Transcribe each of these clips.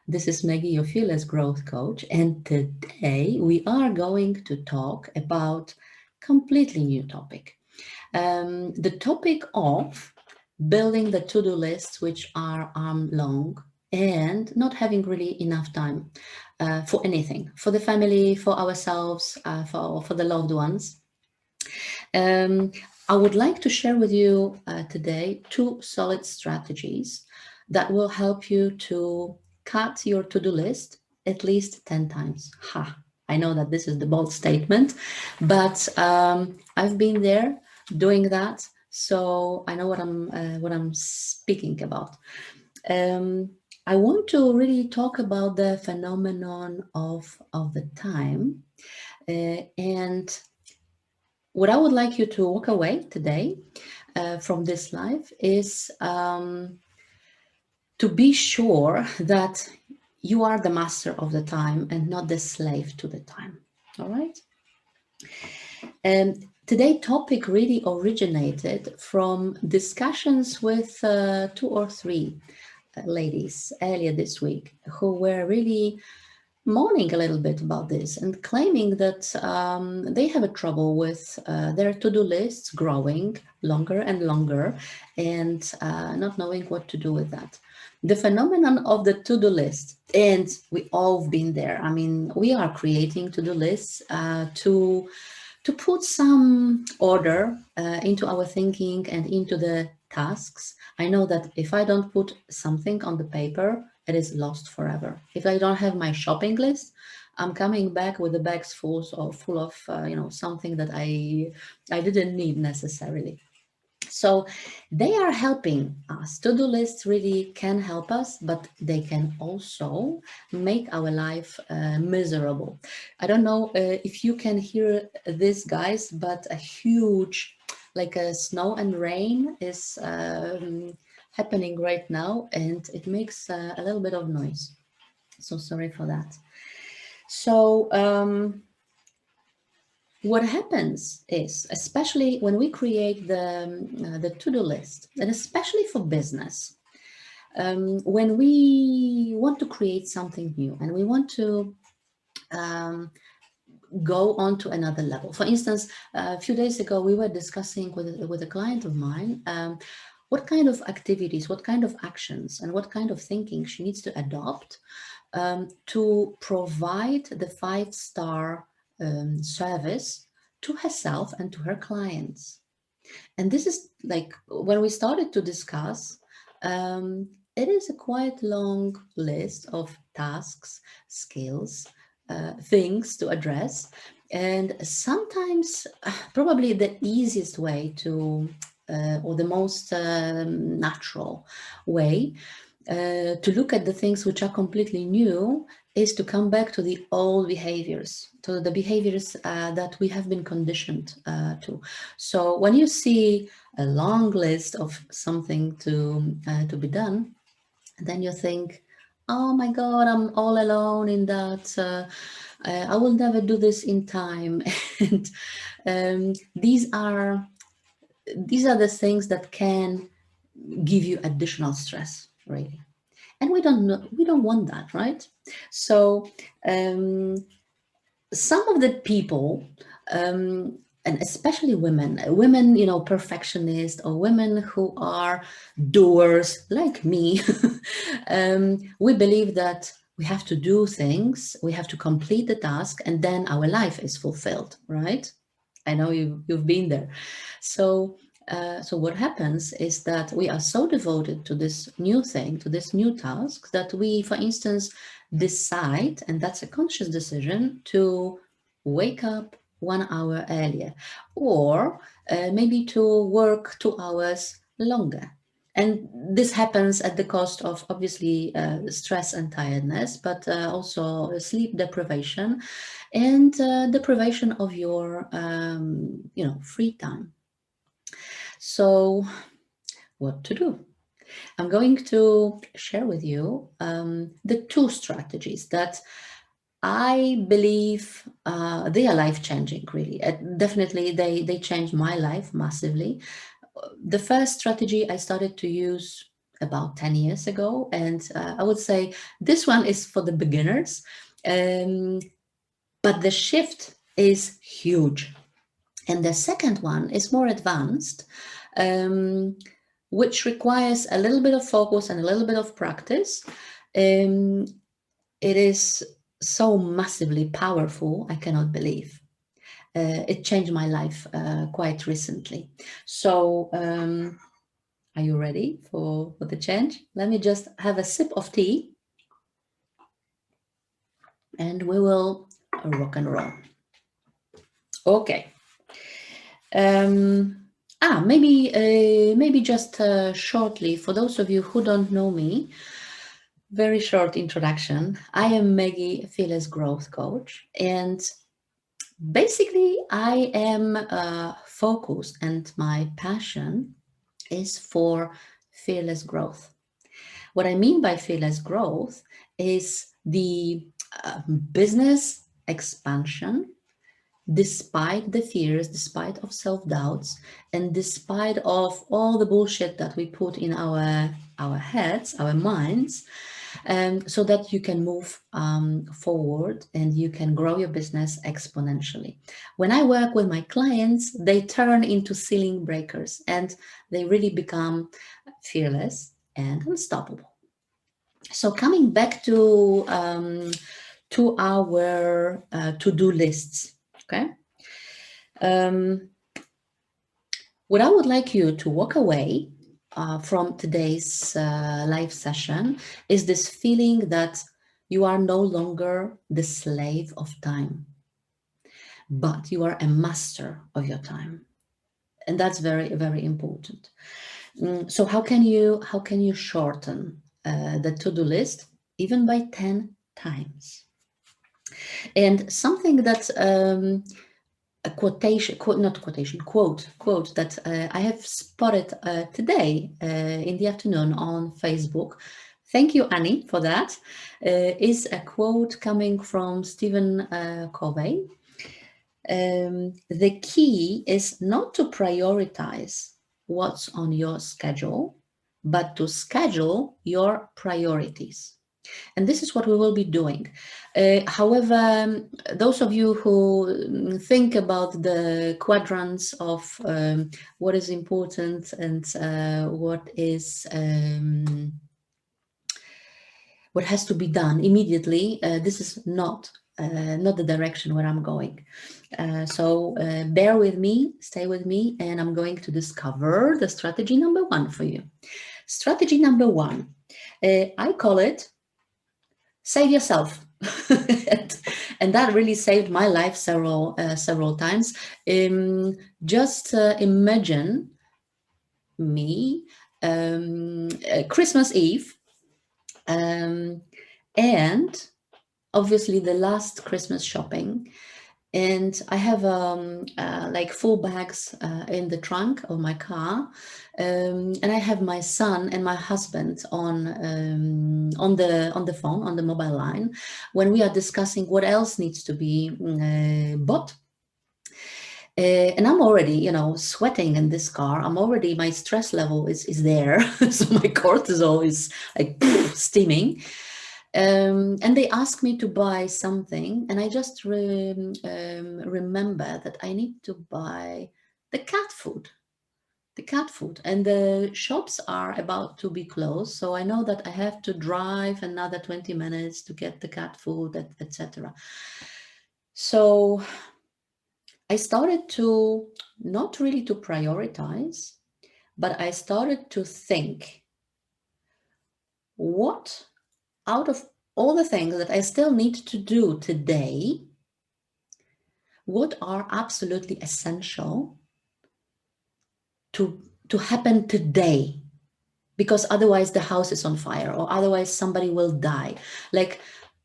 This is Maggie, your fearless growth coach, and today we are going to talk about completely new topic. The topic of building the to-do lists, which are arm long and not having really enough time for anything, for the family, for ourselves, for the loved ones. Um, I would like to share with you today two solid strategies that will help you to cut your to-do list at least 10 times. Ha! I know that this is the bold statement, but I've been there doing that, so I know what I'm speaking about. Um, I want to really talk about the phenomenon of the time, and what I would like you to walk away today from this life is to be sure that you are the master of the time and not the slave to the time. All right. And today's topic really originated from discussions with two or three ladies earlier this week who were really moaning a little bit about this and claiming that they have a trouble with their to-do lists growing longer and longer and not knowing what to do with that. The phenomenon of the to-do list, and we all been there. I mean, we are creating to-do lists to put some order into our thinking and into the tasks. I know that if I don't put something on the paper, it is lost forever. If I don't have my shopping list, I'm coming back with the bags full of something that I didn't need necessarily. So they are helping us. To-do lists really can help us, but they can also make our life miserable. I don't know if you can hear this, guys, but a huge, like a snow and rain is happening right now, and it makes a little bit of noise. So sorry for that. So what happens is, especially when we create the to-do list, and especially for business, when we want to create something new and we want to um, go on to another level. For instance, a few days ago, we were discussing with a client of mine what kind of activities, what kind of actions, and what kind of thinking she needs to adopt to provide the five-star service to herself and to her clients. And this is like when we started to discuss, it is a quite long list of tasks, skills, things to address. And sometimes, probably the easiest way to, or the most natural way to look at the things which are completely new is to come back to the old behaviors, to the behaviors that we have been conditioned to. So when you see a long list of something to be done, then you think, oh my God, I'm all alone in that. I will never do this in time. And these are the things that can give you additional stress, really. And we don't want that, right? So some of the people, and especially women, perfectionists or women who are doers like me, we believe that we have to do things, we have to complete the task, and then our life is fulfilled, right? I know you've been there. So so what happens is that we are so devoted to this new thing, to this new task, that we, for instance, decide, and that's a conscious decision, to wake up 1 hour earlier, or maybe to work 2 hours longer. And this happens at the cost of obviously stress and tiredness, but also sleep deprivation and deprivation of your free time. So what to do? I'm going to share with you the two strategies that I believe they are life-changing, really. Definitely, they changed my life massively. The first strategy I started to use about 10 years ago. And I would say this one is for the beginners, but the shift is huge. And the second one is more advanced, which requires a little bit of focus and a little bit of practice. It is so massively powerful, I cannot believe. It changed my life quite recently. So are you ready for the change? Let me just have a sip of tea and we will rock and roll. Okay. Maybe just shortly, for those of you who don't know me, very short introduction. I am Maggie, Fearless Growth Coach, and basically I am focused, and my passion is for fearless growth. What I mean by fearless growth is the business expansion despite the fears, despite of self-doubts, and despite of all the bullshit that we put in our heads, our minds, so that you can move forward and you can grow your business exponentially. When I work with my clients, they turn into ceiling breakers and they really become fearless and unstoppable. So coming back to our to-do lists, okay? What I would like you to walk away from today's live session is this feeling that you are no longer the slave of time, but you are a master of your time. And that's very, very important. So how can you shorten the to-do list even by 10 times? And something that a quote that I have spotted today in the afternoon on Facebook. Thank you, Annie, for that. Is a quote coming from Stephen Covey. The key is not to prioritize what's on your schedule, but to schedule your priorities. And this is what we will be doing. However, those of you who think about the quadrants of what is important and what has to be done immediately, this is not the direction where I'm going. So bear with me, stay with me, and I'm going to discover the strategy number one for you. Strategy number one, I call it save yourself. And that really saved my life several times. Just imagine me Christmas Eve, and obviously the last Christmas shopping, and I have like full bags in the trunk of my car, and I have my son and my husband on the phone, on the mobile line, when we are discussing what else needs to be bought. And I'm already, sweating in this car. My stress level is there, so my cortisol is like steaming. And they asked me to buy something, and I just remember that I need to buy the cat food. And the shops are about to be closed, so I know that I have to drive another 20 minutes to get the cat food, etc. So I started to not really to prioritize, but I started to think, what out of all the things that I still need to do today, what are absolutely essential to happen today? Because otherwise the house is on fire, or otherwise somebody will die. Like,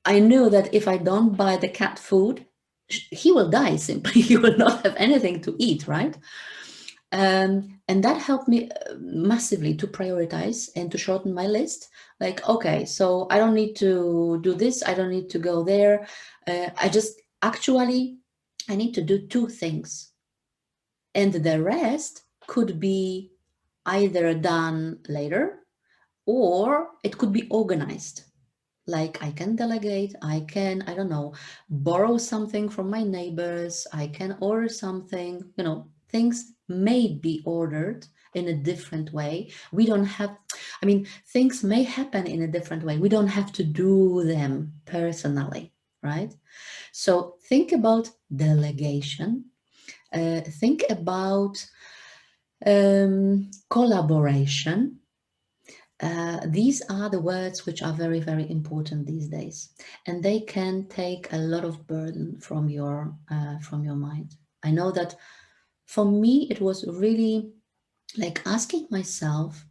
I knew that if I don't buy the cat food, he will die simply. He will not have anything to eat, right? And that helped me massively to prioritize and to shorten my list. Like, okay, so I don't need to do this, I don't need to go there. I need to do two things. And the rest could be either done later, or it could be organized. Like I can delegate, I can, I don't know, borrow something from my neighbors, I can order something, things may be ordered in a different way. We don't have, I mean, things may happen in a different way. We don't have to do them personally, right? So think about delegation, think about collaboration. These are the words which are very, very important these days, and they can take a lot of burden from your mind. I know that for me, it was really like asking myself,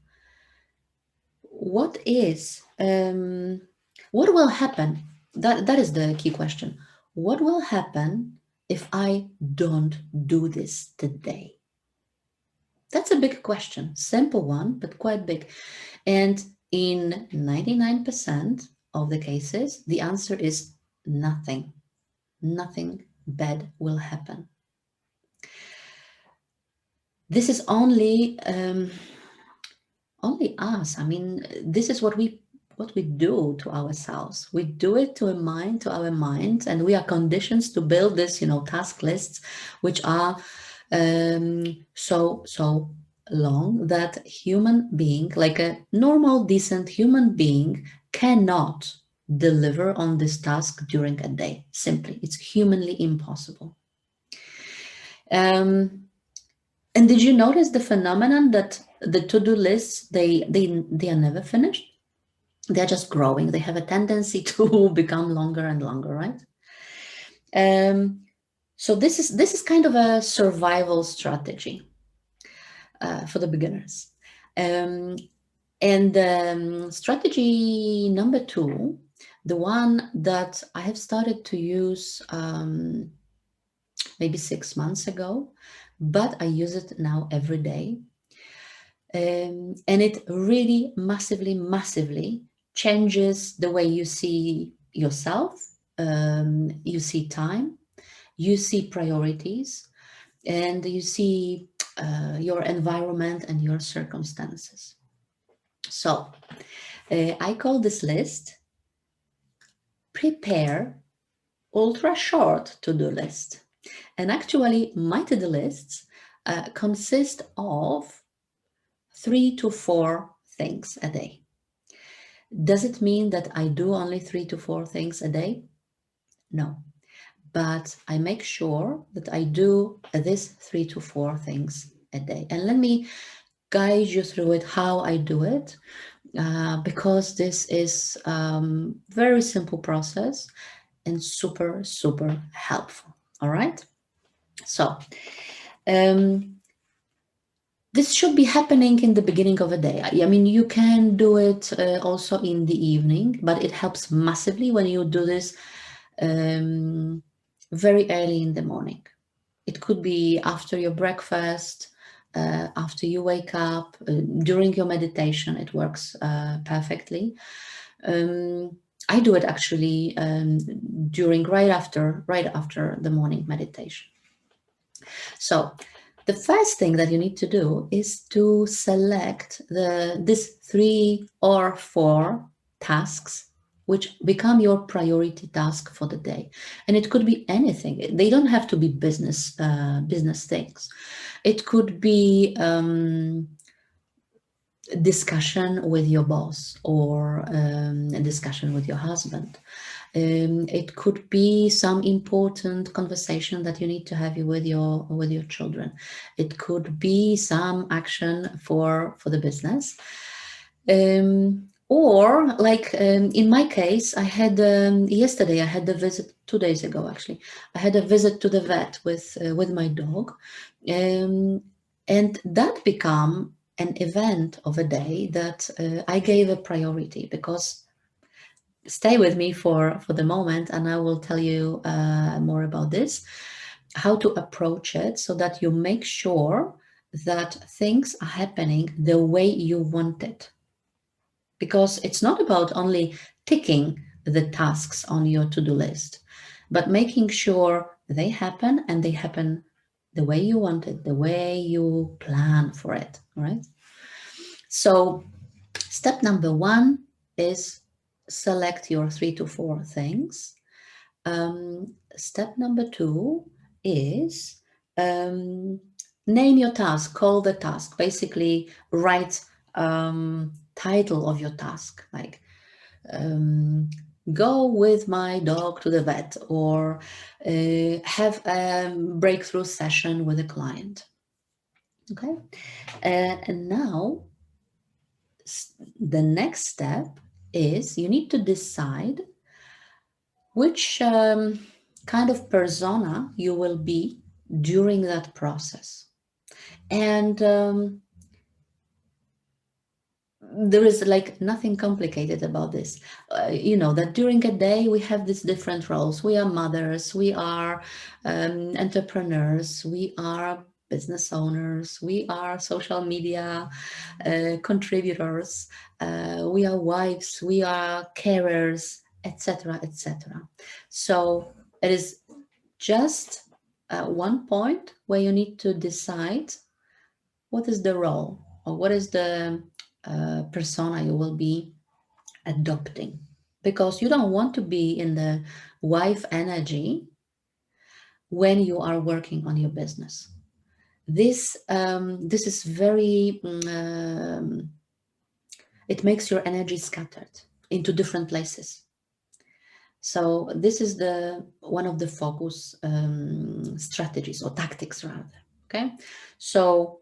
what is, what will happen? That is the key question. What will happen if I don't do this today? That's a big question, simple one, but quite big. And in 99% of the cases, the answer is nothing. Nothing bad will happen. This is only us. I mean, this is what we do to ourselves. We do it to our mind, and we are conditioned to build this, task lists, which are so long that human being, like a normal, decent human being, cannot deliver on this task during a day. Simply, it's humanly impossible. And did you notice the phenomenon that the to-do lists, they are never finished? They're just growing. They have a tendency to become longer and longer, right? So this is kind of a survival strategy for the beginners. And strategy number 2, the one that I have started to use maybe 6 months ago, but I use it now every day. And it really massively changes the way you see yourself, you see time, you see priorities, and you see your environment and your circumstances. So I call this list prepare ultra short to-do list. And actually my to-do lists consist of 3 to 4 things a day. Does it mean that I do only 3 to 4 things a day? No, but I make sure that I do this 3 to 4 things a day. And let me guide you through it, how I do it, because this is very simple process and super helpful. All right. So this should be happening in the beginning of a day. I mean, you can do it also in the evening, but it helps massively when you do this very early in the morning. It could be after your breakfast, after you wake up, during your meditation. It works perfectly. I do it actually during right after the morning meditation. So the first thing that you need to do is to select this 3 or 4 tasks which become your priority task for the day. And it could be anything. They don't have to be business things. It could be discussion with your boss, or a discussion with your husband. It could be some important conversation that you need to have with your children. It could be some action for the business. Or like in my case, I had yesterday, I had a visit, 2 days ago actually, I had a visit to the vet with my dog, and that became an event of a day that I gave a priority. Because stay with me for the moment, and I will tell you more about this, how to approach it so that you make sure that things are happening the way you want it. Because it's not about only ticking the tasks on your to-do list, but making sure they happen, and they happen the way you want it, the way you plan for it, right? So Step number 1 is select your 3 to 4 things. Step number 2 is name your task, call the task. Basically, write title of your task, like go with my dog to the vet, or have a breakthrough session with a client. Okay, and now the next step is you need to decide which kind of persona you will be during that process. And there is like nothing complicated about this. You know that during a day we have these different roles. We are mothers, we are entrepreneurs, we are business owners, we are social media contributors, we are wives, we are carers, etc., etc. So it is just one point where you need to decide what is the role or what is the persona you will be adopting, because you don't want to be in the wife energy when you are working on your business. This is very it makes your energy scattered into different places. So this is the one of the focus strategies or tactics rather. Okay, so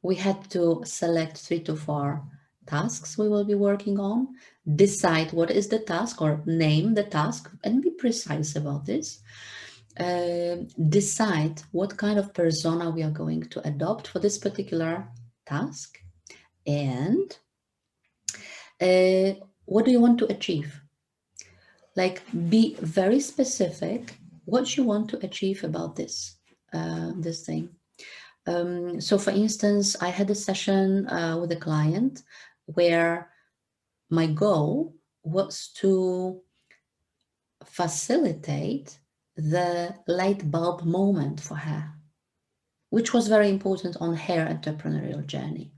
we had to select 3 to 4 tasks we will be working on, decide what is the task or name the task and be precise about this. Decide what kind of persona we are going to adopt for this particular task, and what do you want to achieve? Like, be very specific what you want to achieve about this this thing. So for instance, I had a session with a client where my goal was to facilitate the light bulb moment for her, which was very important on her entrepreneurial journey.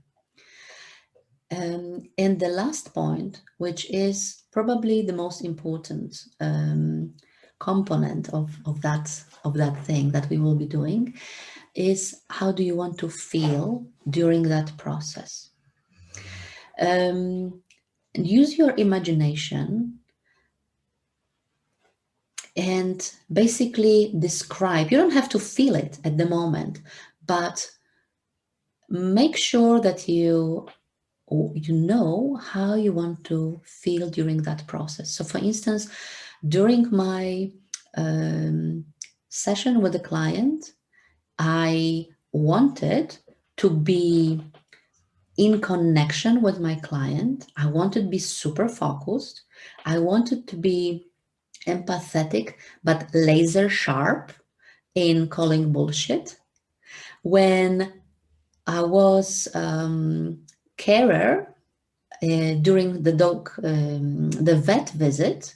And the last point, which is probably the most important component of that thing that we will be doing, is how do you want to feel during that process? Use your imagination and basically describe. You don't have to feel it at the moment, but make sure that you know how you want to feel during that process. So for instance, during my session with the client, I wanted to be in connection with my client. I wanted to be super focused. I wanted to be empathetic, but laser sharp in calling bullshit. When I was carer during the vet visit,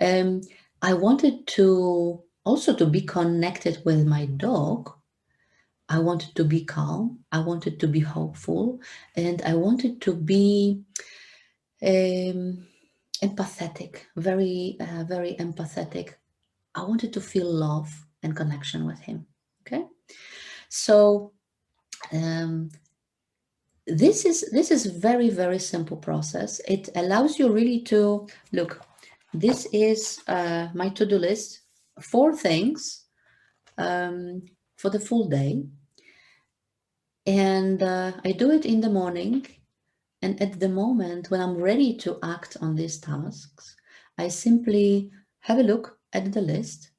I wanted to also to be connected with my dog. I wanted to be calm. I wanted to be hopeful, and I wanted to be empathetic, very empathetic. I wanted to feel love and connection with him. Okay, so this is very simple process. It allows you really to look. This is my to-do list, 4 things for the full day, and I do it in the morning. And at the moment when I'm ready to act on these tasks, I simply have a look at the list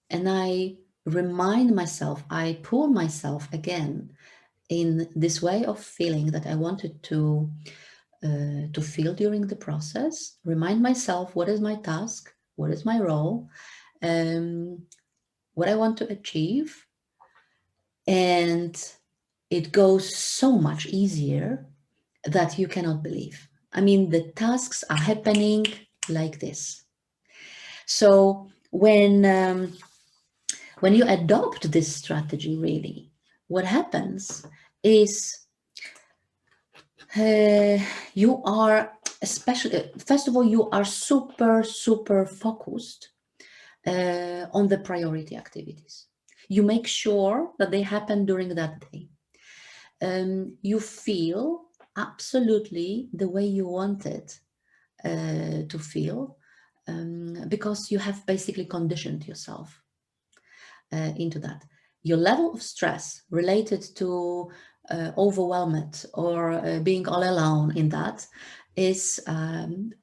and I remind myself, I pull myself again in this way of feeling that I wanted to feel during the process, remind myself what is my task, what is my role, what I want to achieve. And it goes so much easier that you cannot believe. I mean, the tasks are happening like this. So when you adopt this strategy, really, what happens is You are, especially, first of all, you are super focused on the priority activities. You make sure that they happen during that day. You feel absolutely the way you want it to feel, because you have basically conditioned yourself into that. Your level of stress related to overwhelmed or being all alone in that is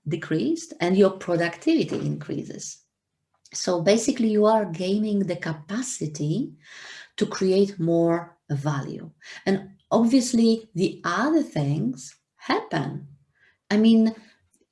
decreased, and your productivity increases. So basically, you are gaining the capacity to create more value. And obviously, the other things happen. I mean,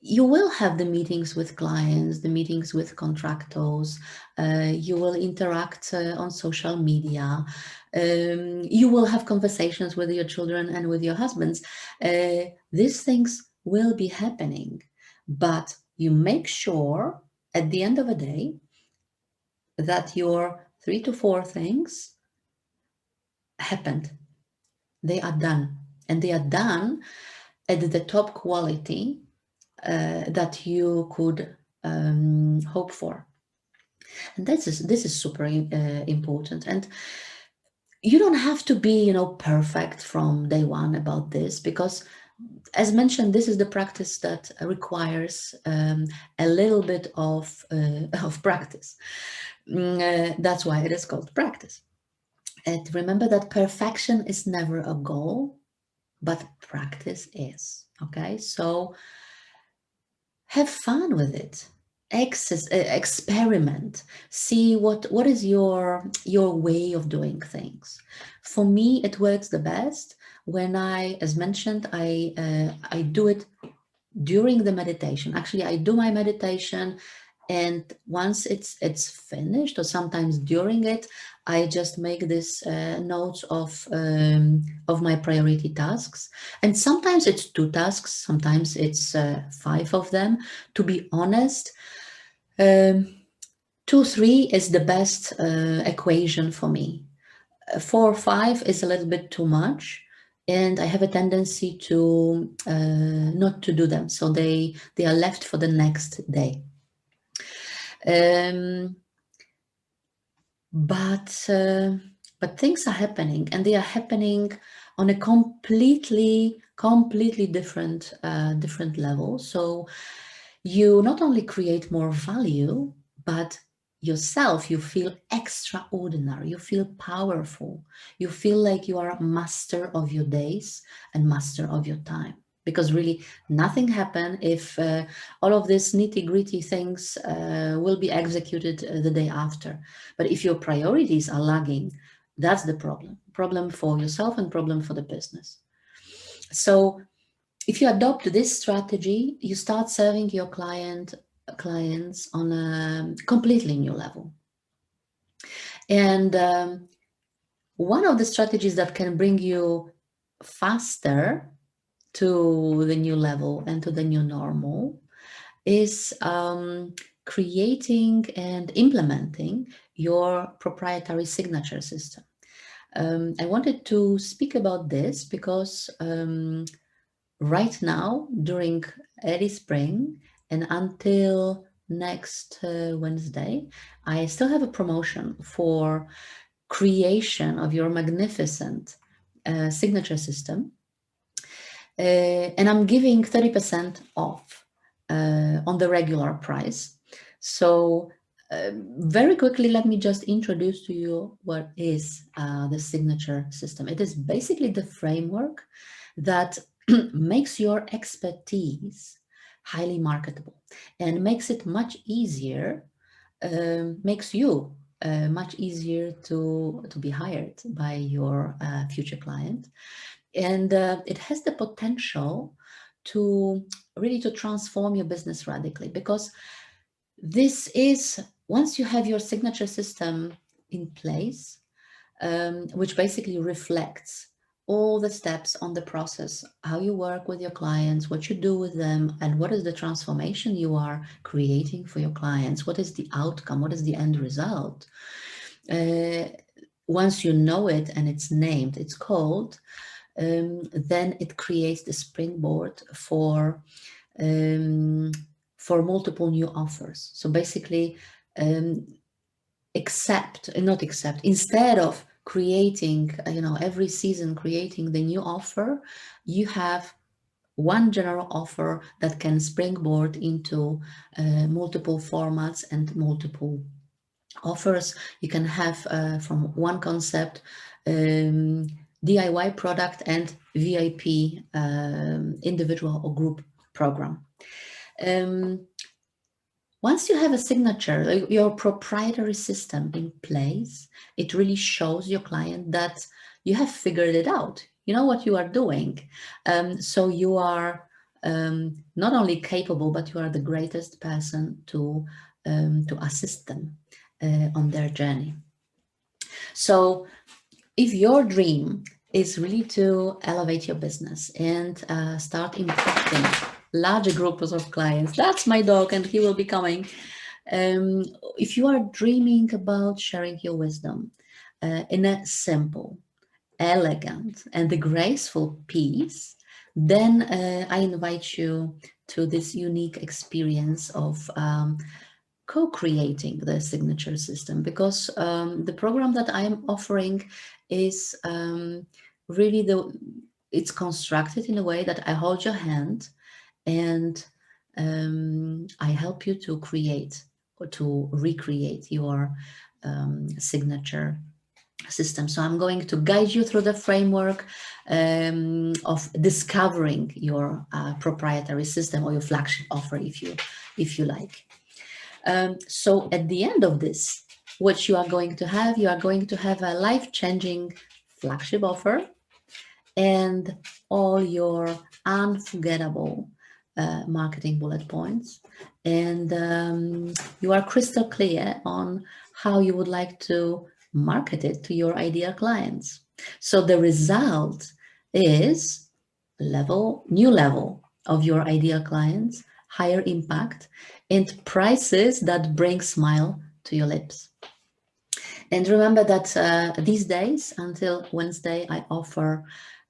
you will have the meetings with clients, the meetings with contractors, you will interact on social media, you will have conversations with your children and with your husbands. These things will be happening, but you make sure at the end of the day that your 3 to 4 things happened. They are done, and they are done at the top quality that you could hope for. And this is super important. And you don't have to be, perfect from day one about this, because as mentioned, this is the practice that requires a little bit of of practice. That's why it is called practice. And remember that perfection is never a goal, but practice is. Okay, so have fun with it. Experiment. See what is your way of doing things. For me, it works the best when as mentioned, I do it during the meditation. Actually, I do my meditation, and once it's finished, or sometimes during it, I just make this notes of my priority tasks. And sometimes it's 2 tasks, sometimes it's 5 of them. To be honest, 2, 3 is the best equation for me. 4 or 5 is a little bit too much, and I have a tendency to not to do them, so they are left for the next day. But things are happening, and they are happening on a completely different level. So you not only create more value, but yourself, you feel extraordinary, you feel powerful, you feel like you are a master of your days and master of your time. Because really nothing happen if all of these nitty-gritty things will be executed the day after. But if your priorities are lagging, that's the problem for yourself and problem for the business. So if you adopt this strategy, you start serving your clients on a completely new level. And one of the strategies that can bring you faster to the new level and to the new normal is creating and implementing your proprietary signature system. I wanted to speak about this because right now, during early spring and until next Wednesday, I still have a promotion for creation of your magnificent signature system. And I'm giving 30% off on the regular price. So very quickly, let me just introduce to you what is the signature system. It is basically the framework that makes your expertise highly marketable and makes it much easier, makes you much easier to be hired by your future client. And it has the potential to really to transform your business radically, because this is, once you have your signature system in place, which basically reflects all the steps on the process, how you work with your clients, what you do with them, and what is the transformation you are creating for your clients, what is the outcome, what is the end result. Once you know it and it's named, it's called, then it creates the springboard for multiple new offers. So basically, instead of creating, every season creating the new offer, you have one general offer that can springboard into multiple formats and multiple offers. You can have from one concept DIY product and VIP individual or group program. Once you have a signature, your proprietary system in place, it really shows your client that you have figured it out. You know what you are doing. So you are not only capable, but you are the greatest person to assist them on their journey. So if your dream is really to elevate your business and start impacting larger groups of clients, that's my dog and he will be coming. If you are dreaming about sharing your wisdom in a simple, elegant and graceful piece, then I invite you to this unique experience of co-creating the signature system, because the program that I am offering is really it's constructed in a way that I hold your hand and I help you to create or to recreate your signature system. So I'm going to guide you through the framework of discovering your proprietary system or your flagship offer, if you like. So at the end of this, what you are going to have a life-changing flagship offer and all your unforgettable marketing bullet points. And you are crystal clear on how you would like to market it to your ideal clients. So the result is new level of your ideal clients, higher impact, and prices that bring smile to your lips. And remember that these days, until Wednesday, I offer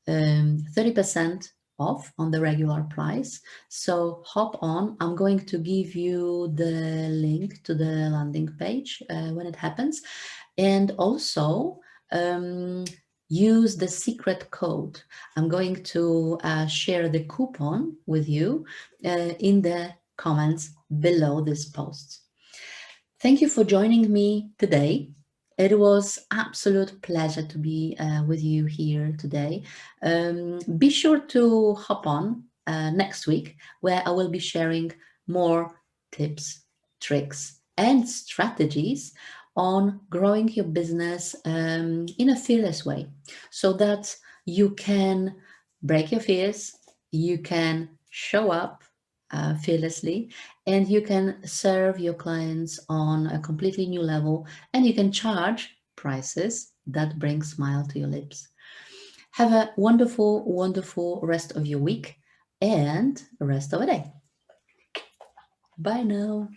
30% off on the regular price. So hop on. I'm going to give you the link to the landing page when it happens. And also use the secret code. I'm going to share the coupon with you in the comments below this post. Thank you for joining me today. It was absolute pleasure to be with you here today. Be sure to hop on next week, where I will be sharing more tips, tricks, and strategies on growing your business in a fearless way, so that you can break your fears, you can show up fearlessly, and you can serve your clients on a completely new level, and you can charge prices that bring smile to your lips. Have a wonderful, wonderful rest of your week and rest of the day. Bye now.